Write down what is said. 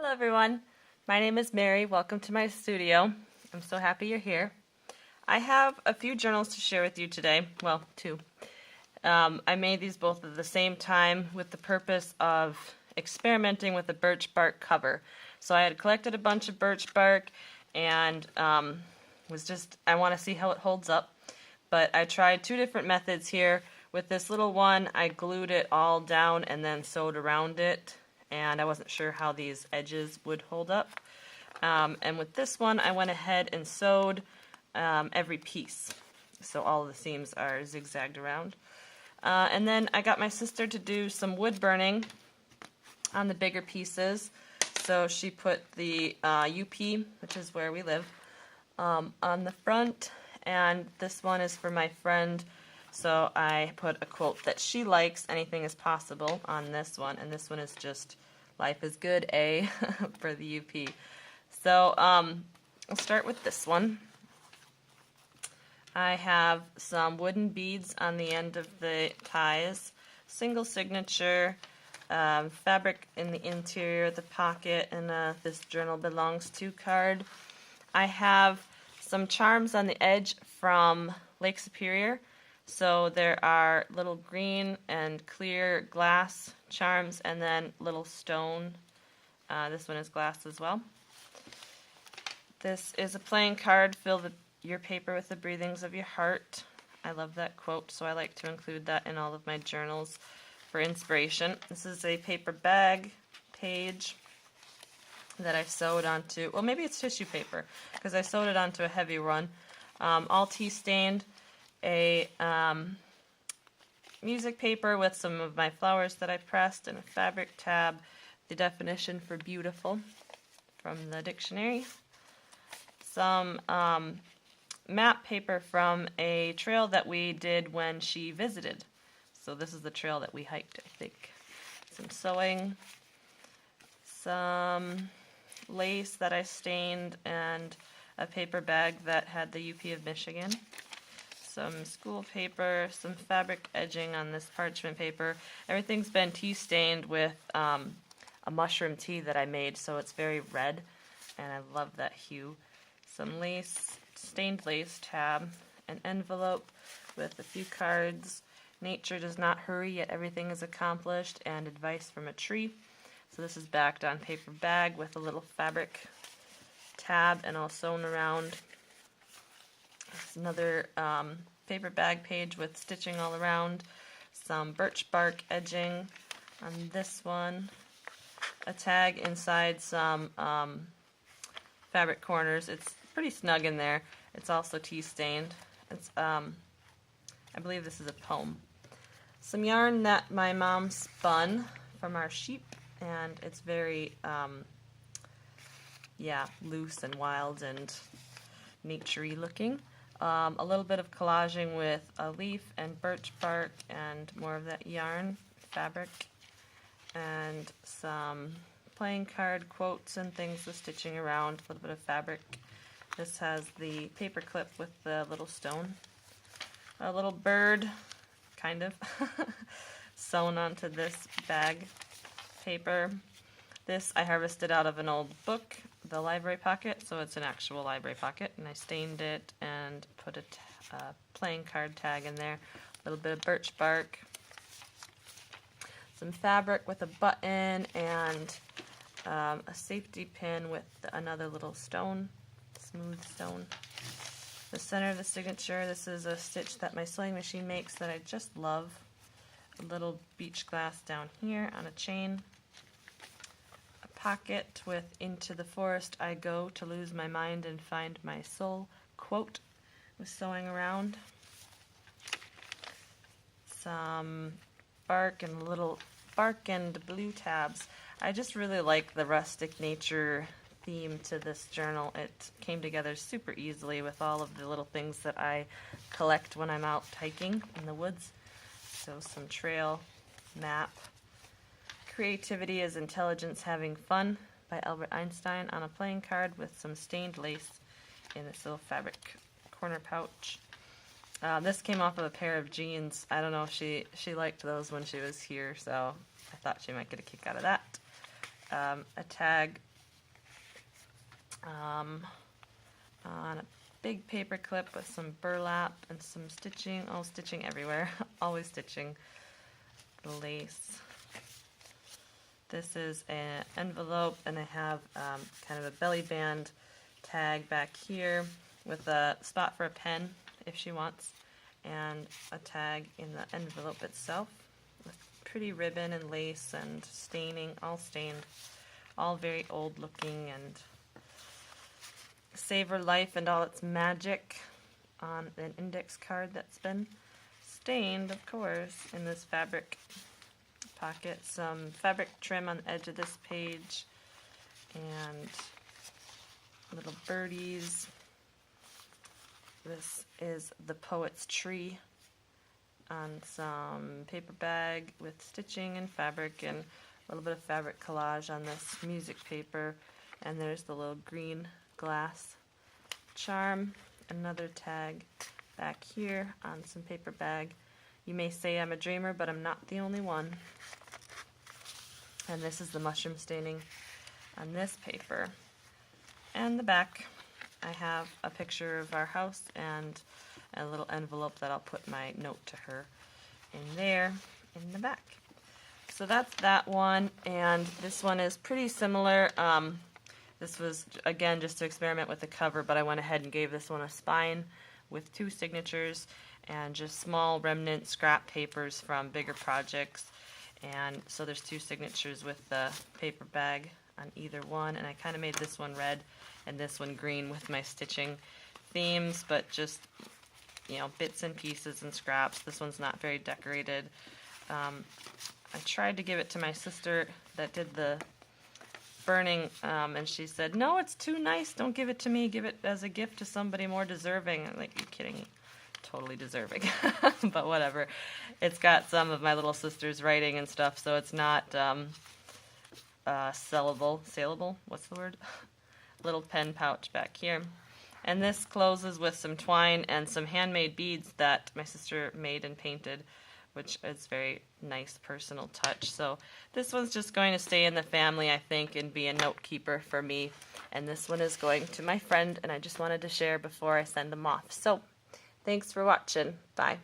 Hello everyone, my name is Mary. Welcome to my studio. I'm so happy you're here. I have a few journals to share with you today. Well, two. I made these both at the same time with the purpose of experimenting with a birch bark cover. So I had collected a bunch of birch bark and I want to see how it holds up. But I tried two different methods here. With this little one, I glued it all down and then sewed around it. And I wasn't sure how these edges would hold up. And with this one, I went ahead and sewed every piece. So all of the seams are zigzagged around. And then I got my sister to do some wood burning on the bigger pieces. So she put the UP, which is where we live, on the front. And this one is for my friend. So I put a quote that she likes, anything is possible, on this one. And this one is just, life is good, A, for the UP. So I'll start with this one. I have some wooden beads on the end of the ties, single signature, fabric in the interior of the pocket, and this journal belongs to card. I have some charms on the edge from Lake Superior. So there are little green and clear glass charms and then little stone. This one is glass as well. This is a playing card, fill your paper with the breathings of your heart. I love that quote, so I like to include that in all of my journals for inspiration. This is a paper bag page that I sewed onto, well maybe it's tissue paper, because I sewed it onto a heavy one. All tea stained. A music paper with some of my flowers that I pressed, and a fabric tab, the definition for beautiful from the dictionary. Some map paper from a trail that we did when she visited. So this is the trail that we hiked, I think. Some sewing, some lace that I stained, and a paper bag that had the UP of Michigan. Some school paper, some fabric edging on this parchment paper. Everything's been tea stained with a mushroom tea that I made, so it's very red, and I love that hue. Some lace, stained lace tab, an envelope with a few cards. Nature does not hurry, yet everything is accomplished, and advice from a tree. So this is backed on paper bag with a little fabric tab and all sewn around. There's another paper bag page with stitching all around, some birch bark edging on this one, a tag inside some fabric corners. It's pretty snug in there. It's also tea stained. It's I believe this is a poem. Some yarn that my mom spun from our sheep, and it's very loose and wild and naturey looking. A little bit of collaging with a leaf and birch bark and more of that yarn fabric, and some playing card quotes and things with stitching around, a little bit of fabric. This has the paper clip with the little stone. A little bird, kind of, sewn onto this bag paper. This I harvested out of an old book, the library pocket, so it's an actual library pocket, and I stained it and put a playing card tag in there. A little bit of birch bark, some fabric with a button, and a safety pin with another little stone, smooth stone. The center of the signature, this is a stitch that my sewing machine makes that I just love. A little beach glass down here on a chain. Pocket with "Into the forest I go to lose my mind and find my soul" quote with sewing around. Some bark and little bark and blue tabs. I just really like the rustic nature theme to this journal. It came together super easily with all of the little things that I collect when I'm out hiking in the woods. So some trail map. Creativity is Intelligence Having Fun by Albert Einstein on a playing card with some stained lace in this little fabric corner pouch. This came off of a pair of jeans. I don't know if she liked those when she was here, so I thought she might get a kick out of that. A tag on a big paper clip with some burlap and some stitching, all stitching everywhere, always stitching the lace. This is an envelope, and I have kind of a belly band tag back here with a spot for a pen if she wants, and a tag in the envelope itself with pretty ribbon and lace and staining, all stained, all very old looking, and Save Her Life and All Its Magic on an index card that's been stained, of course, in this fabric pocket. Some fabric trim on the edge of this page, and little birdies. This is the Poet's Tree on some paper bag with stitching and fabric, and a little bit of fabric collage on this music paper. And there's the little green glass charm. Another tag back here on some paper bag. You may say I'm a dreamer, but I'm not the only one. And this is the mushroom staining on this paper. And the back, I have a picture of our house and a little envelope that I'll put my note to her in there in the back. So that's that one, and this one is pretty similar. This was, again, just to experiment with the cover, but I went ahead and gave this one a spine with 2 signatures and just small remnant scrap papers from bigger projects. And so there's 2 signatures with the paper bag on either one, and I kind of made this one red and this one green with my stitching themes, but just, you know, bits and pieces and scraps. This one's not very decorated. I tried to give it to my sister that did the burning, and she said, no, it's too nice, don't give it to me, give it as a gift to somebody more deserving. I'm like, you're kidding, totally deserving. But whatever. It's got some of my little sister's writing and stuff, so it's not saleable, what's the word? Little pen pouch back here. And this closes with some twine and some handmade beads that my sister made and painted, which is very nice personal touch. So this one's just going to stay in the family, I think, and be a note keeper for me. And this one is going to my friend, and I just wanted to share before I send them off. So thanks for watching. Bye.